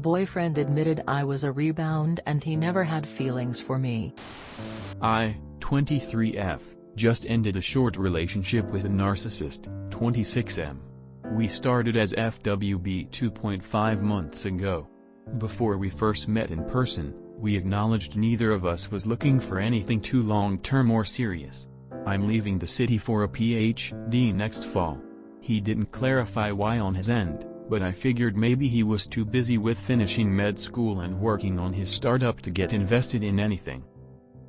boyfriend admitted I was a rebound and he never had feelings for me. I, 23F, just ended a short relationship with a narcissist, 26M. We started as FWB 2.5 months ago. Before we first met in person, we acknowledged neither of us was looking for anything too long-term or serious. I'm leaving the city for a PhD next fall. He didn't clarify why on his end, but I figured maybe he was too busy with finishing med school and working on his startup to get invested in anything.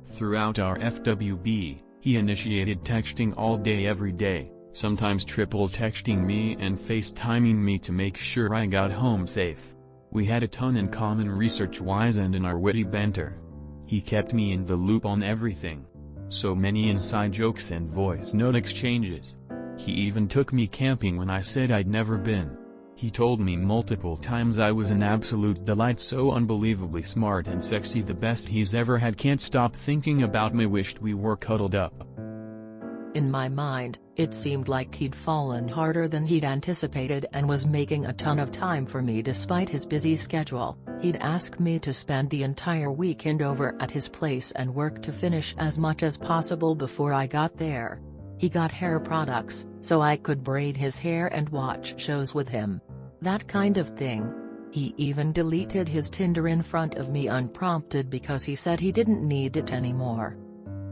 Throughout our FWB, he initiated texting all day every day, sometimes triple texting me and FaceTiming me to make sure I got home safe. We had a ton in common research-wise and in our witty banter. He kept me in the loop on everything. So many inside jokes and voice note exchanges. He even took me camping when I said I'd never been. He told me multiple times I was an absolute delight, so unbelievably smart and sexy, the best he's ever had. Can't stop thinking about me, wished we were cuddled up. In my mind, it seemed like he'd fallen harder than he'd anticipated and was making a ton of time for me despite his busy schedule. He'd ask me to spend the entire weekend over at his place and work to finish as much as possible before I got there. He got hair products, so I could braid his hair and watch shows with him. That kind of thing. He even deleted his Tinder in front of me unprompted because he said he didn't need it anymore.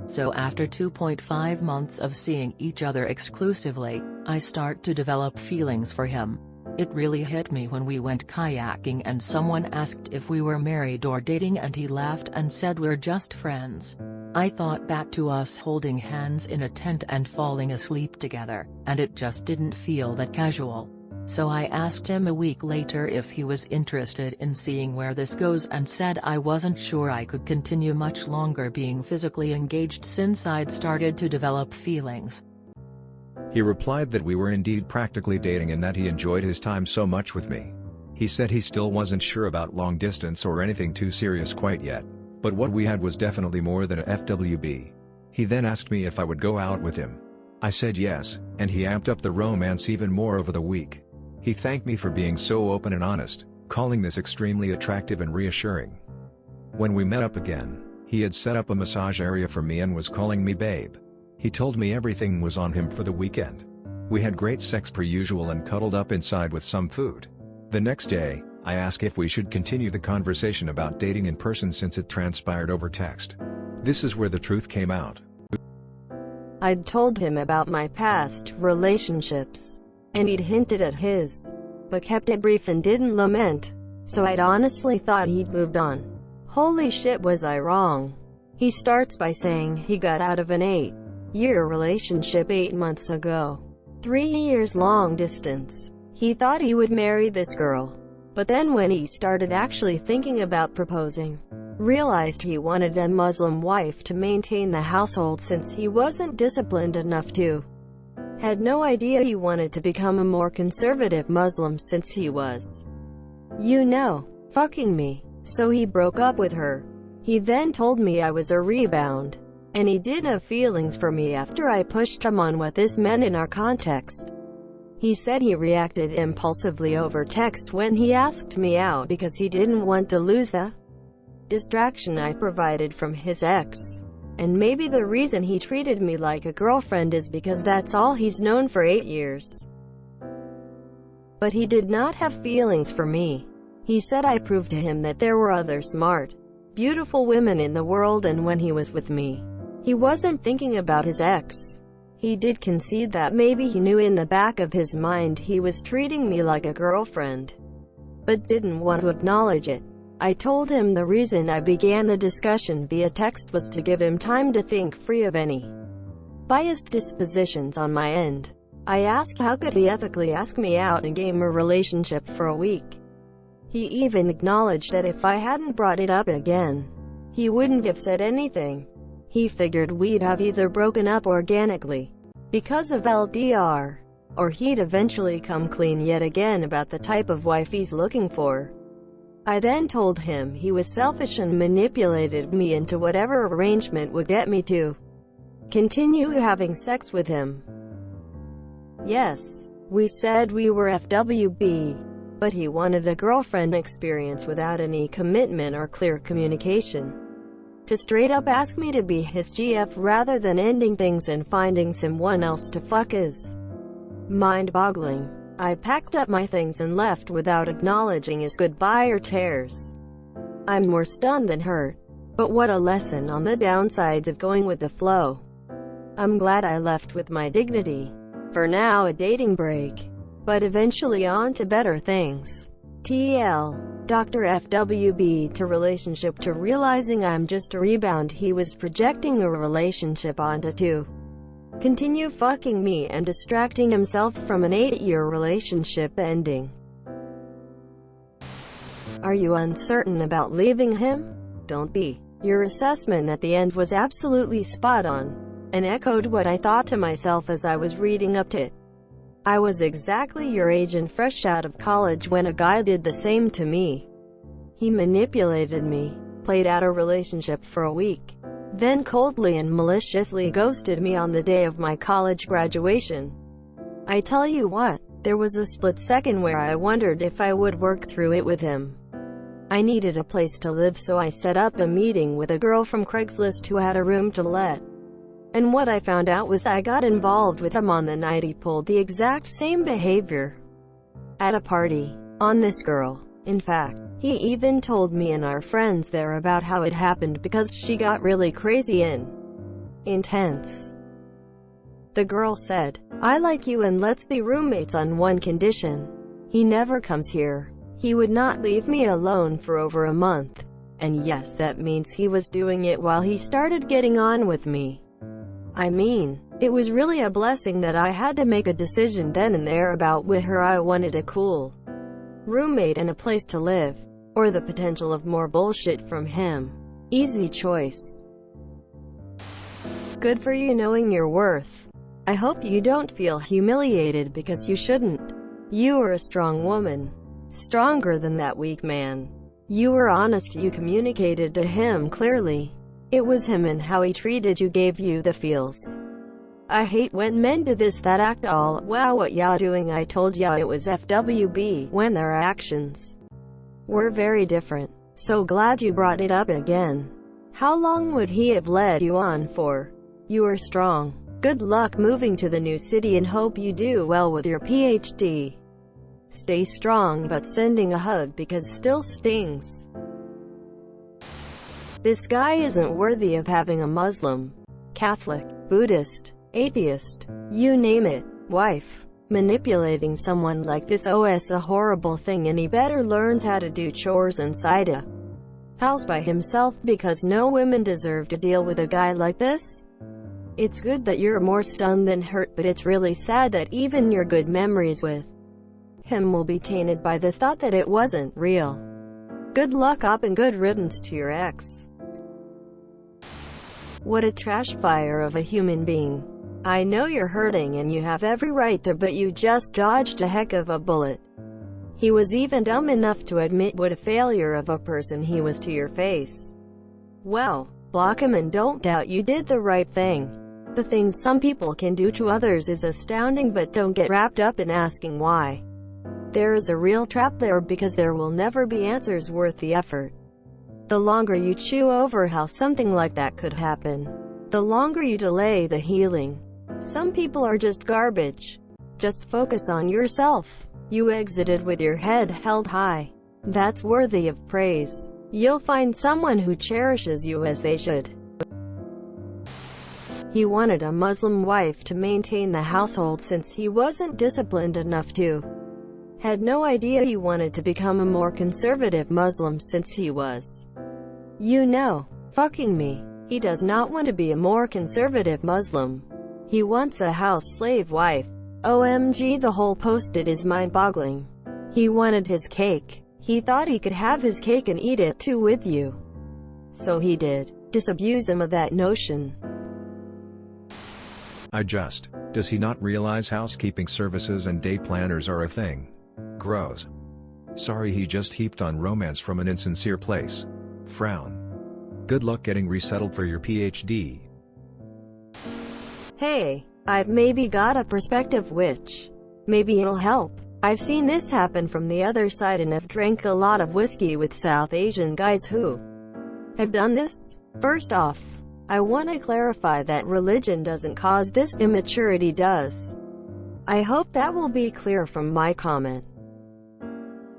So after 2.5 months of seeing each other exclusively, I start to develop feelings for him. It really hit me when we went kayaking and someone asked if we were married or dating and he laughed and said we're just friends. I thought back to us holding hands in a tent and falling asleep together, and it just didn't feel that casual. So I asked him a week later if he was interested in seeing where this goes and said I wasn't sure I could continue much longer being physically engaged since I'd started to develop feelings. He replied that we were indeed practically dating and that he enjoyed his time so much with me. He said he still wasn't sure about long distance or anything too serious quite yet, but what we had was definitely more than a FWB. He then asked me if I would go out with him. I said yes, and he amped up the romance even more over the week. He thanked me for being so open and honest, calling this extremely attractive and reassuring. When we met up again, he had set up a massage area for me and was calling me babe. He told me everything was on him for the weekend. We had great sex per usual and cuddled up inside with some food. The next day, I asked if we should continue the conversation about dating in person since it transpired over text. This is where the truth came out. I'd told him about my past relationships, and he'd hinted at his, but kept it brief and didn't lament, so I'd honestly thought he'd moved on. Holy shit, was I wrong. He starts by saying he got out of an 8-year relationship 8 months ago. 3 years long distance. He thought he would marry this girl. But then when he started actually thinking about proposing, realized he wanted a Muslim wife to maintain the household since he wasn't disciplined enough to. Had no idea he wanted to become a more conservative Muslim since he was, fucking me. So he broke up with her. He then told me I was a rebound, and he did have feelings for me after I pushed him on what this meant in our context. He said he reacted impulsively over text when he asked me out because he didn't want to lose the distraction I provided from his ex. And maybe the reason he treated me like a girlfriend is because that's all he's known for 8 years. But he did not have feelings for me. He said I proved to him that there were other smart, beautiful women in the world, and when he was with me, he wasn't thinking about his ex. He did concede that maybe he knew in the back of his mind he was treating me like a girlfriend, but didn't want to acknowledge it. I told him the reason I began the discussion via text was to give him time to think, free of any biased dispositions on my end. I asked how could he ethically ask me out and game a relationship for a week. He even acknowledged that if I hadn't brought it up again, he wouldn't have said anything. He figured we'd have either broken up organically, because of LDR, or he'd eventually come clean yet again about the type of wife he's looking for. I then told him he was selfish and manipulated me into whatever arrangement would get me to continue having sex with him. Yes, we said we were FWB, but he wanted a girlfriend experience without any commitment or clear communication. To straight up ask me to be his GF rather than ending things and finding someone else to fuck is mind-boggling. I packed up my things and left without acknowledging his goodbye or tears. I'm more stunned than hurt. But what a lesson on the downsides of going with the flow. I'm glad I left with my dignity. For now, a dating break. But eventually on to better things. TL. Dr. FWB to relationship to realizing I'm just a rebound. He was projecting a relationship onto to continue fucking me and distracting himself from an 8-year relationship ending. Are you uncertain about leaving him? Don't be. Your assessment at the end was absolutely spot on, and echoed what I thought to myself as I was reading up to it. I was exactly your age and fresh out of college when a guy did the same to me. He manipulated me, played out a relationship for a week, then coldly and maliciously ghosted me on the day of my college graduation. I tell you what, there was a split second where I wondered if I would work through it with him. I needed a place to live, so I set up a meeting with a girl from Craigslist who had a room to let. And what I found out was I got involved with him on the night he pulled the exact same behavior at a party on this girl. In fact, he even told me and our friends there about how it happened because she got really crazy and intense. The girl said, "I like you and let's be roommates on one condition. He never comes here." He would not leave me alone for over a month. And yes, that means he was doing it while he started getting on with me. I mean, it was really a blessing that I had to make a decision then and there about whether I wanted a cool roommate and a place to live, or the potential of more bullshit from him. Easy choice. Good for you knowing your worth. I hope you don't feel humiliated because you shouldn't. You are a strong woman. Stronger than that weak man. You were honest, you communicated to him clearly. It was him and how he treated you gave you the feels. I hate when men do this, that act all, wow what ya doing, I told ya it was FWB, when their actions were very different. So glad you brought it up again. How long would he have led you on for? You are strong. Good luck moving to the new city and hope you do well with your PhD. Stay strong, but sending a hug because still stings. This guy isn't worthy of having a Muslim, Catholic, Buddhist, atheist, you name it, wife. Manipulating someone like this is a horrible thing, and he better learns how to do chores inside a house by himself because no women deserve to deal with a guy like this. It's good that you're more stunned than hurt, but it's really sad that even your good memories with him will be tainted by the thought that it wasn't real. Good luck up and good riddance to your ex. What a trash fire of a human being. I know you're hurting and you have every right to, but you just dodged a heck of a bullet. He was even dumb enough to admit what a failure of a person he was to your face. Well, block him and don't doubt you did the right thing. The things some people can do to others is astounding, but don't get wrapped up in asking why. There is a real trap there because there will never be answers worth the effort. The longer you chew over how something like that could happen, the longer you delay the healing. Some people are just garbage. Just focus on yourself. You exited with your head held high. That's worthy of praise. You'll find someone who cherishes you as they should. He wanted a Muslim wife to maintain the household since he wasn't disciplined enough to. Had no idea he wanted to become a more conservative Muslim since he was, you know, fucking me. He does not want to be a more conservative Muslim. He wants a house slave wife. OMG, the whole posted is mind-boggling. He wanted his cake. He thought he could have his cake and eat it too with you. So he did. Disabuse him of that notion. Does he not realize housekeeping services and day planners are a thing? Gross. Sorry, he just heaped on romance from an insincere place. Frown. Good luck getting resettled for your PhD. Hey, I've maybe got a perspective which maybe it'll help. I've seen this happen from the other side and have drank a lot of whiskey with South Asian guys who have done this. First off, I want to clarify that religion doesn't cause this, immaturity does. I hope that will be clear from my comment.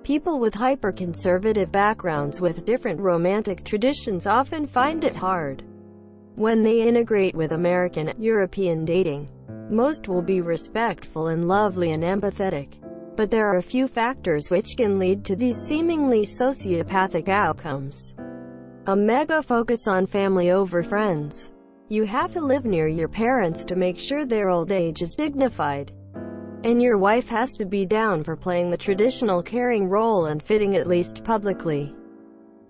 People with hyper-conservative backgrounds with different romantic traditions often find it hard when they integrate with American, European dating. Most will be respectful and lovely and empathetic. But there are a few factors which can lead to these seemingly sociopathic outcomes. A mega focus on family over friends. You have to live near your parents to make sure their old age is dignified. And your wife has to be down for playing the traditional caring role and fitting at least publicly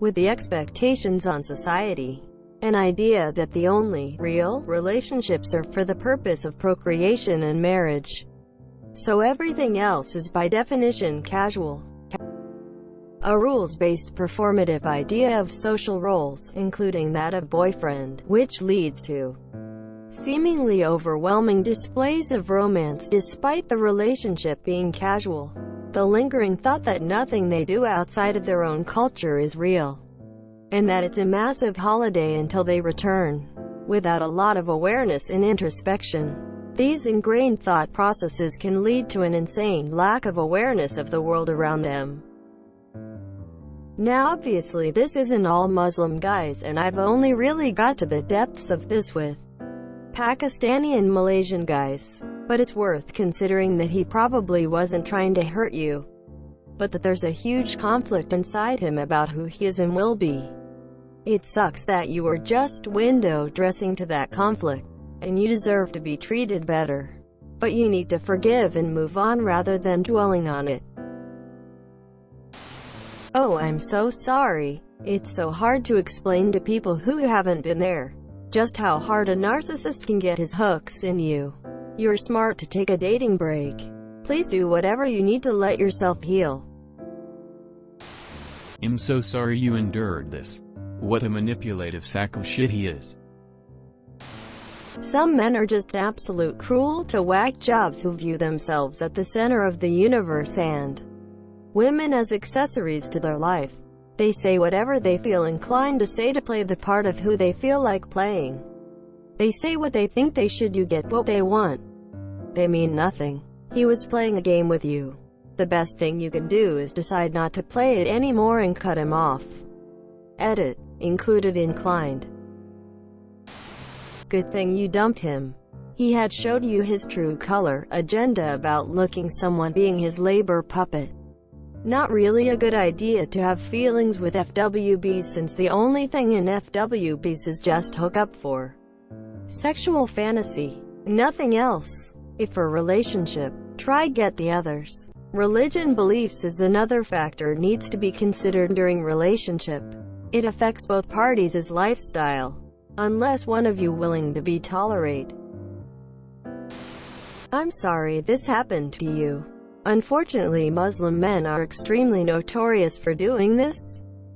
with the expectations on society. An idea that the only real relationships are for the purpose of procreation and marriage. So everything else is by definition casual. A rules-based performative idea of social roles, including that of boyfriend, which leads to seemingly overwhelming displays of romance despite the relationship being casual. The lingering thought that nothing they do outside of their own culture is real, and that it's a massive holiday until they return, without a lot of awareness and introspection. These ingrained thought processes can lead to an insane lack of awareness of the world around them. Now obviously this isn't all Muslim guys, and I've only really got to the depths of this with Pakistani and Malaysian guys. But it's worth considering that he probably wasn't trying to hurt you, but that there's a huge conflict inside him about who he is and will be. It sucks that you were just window dressing to that conflict, and you deserve to be treated better. But you need to forgive and move on rather than dwelling on it. Oh, I'm so sorry. It's so hard to explain to people who haven't been there just how hard a narcissist can get his hooks in you. You're smart to take a dating break. Please do whatever you need to let yourself heal. I'm so sorry you endured this. What a manipulative sack of shit he is. Some men are just absolute cruel to whack jobs who view themselves at the center of the universe and women as accessories to their life. They say whatever they feel inclined to say to play the part of who they feel like playing. They say what they think they should, you get what they want. They mean nothing. He was playing a game with you. The best thing you can do is decide not to play it anymore and cut him off. Edit. Included inclined. Good thing you dumped him. He had showed you his true color, agenda about looking someone being his labor puppet. Not really a good idea to have feelings with FWBs, since the only thing in FWBs is just hook up for sexual fantasy. Nothing else. If a relationship, try get the others. Religion beliefs is another factor needs to be considered during relationship. It affects both parties' lifestyle, unless one of you willing to be tolerate. I'm sorry this happened to you. Unfortunately, Muslim men are extremely notorious for doing this.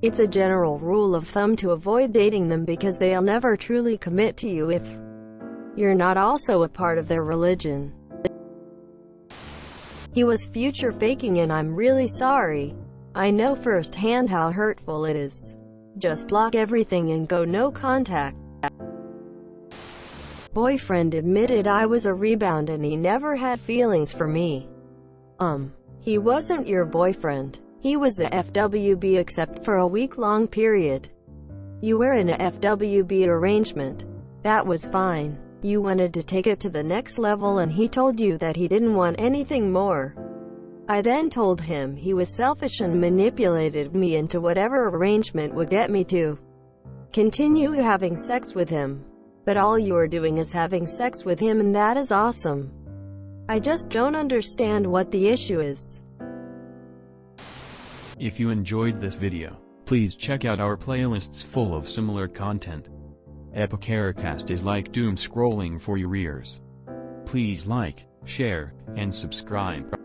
It's a general rule of thumb to avoid dating them because they'll never truly commit to you if you're not also a part of their religion. He was future faking and I'm really sorry. I know firsthand how hurtful it is. Just block everything and go no contact. Boyfriend admitted I was a rebound and he never had feelings for me. He wasn't your boyfriend. He was a FWB except for a week-long period. You were in a FWB arrangement. That was fine. You wanted to take it to the next level and he told you that he didn't want anything more. I then told him he was selfish and manipulated me into whatever arrangement would get me to continue having sex with him. But all you are doing is having sex with him, and that is awesome. I just don't understand what the issue is. If you enjoyed this video, please check out our playlists full of similar content. Epicaricast is like doom scrolling for your ears. Please like, share, and subscribe.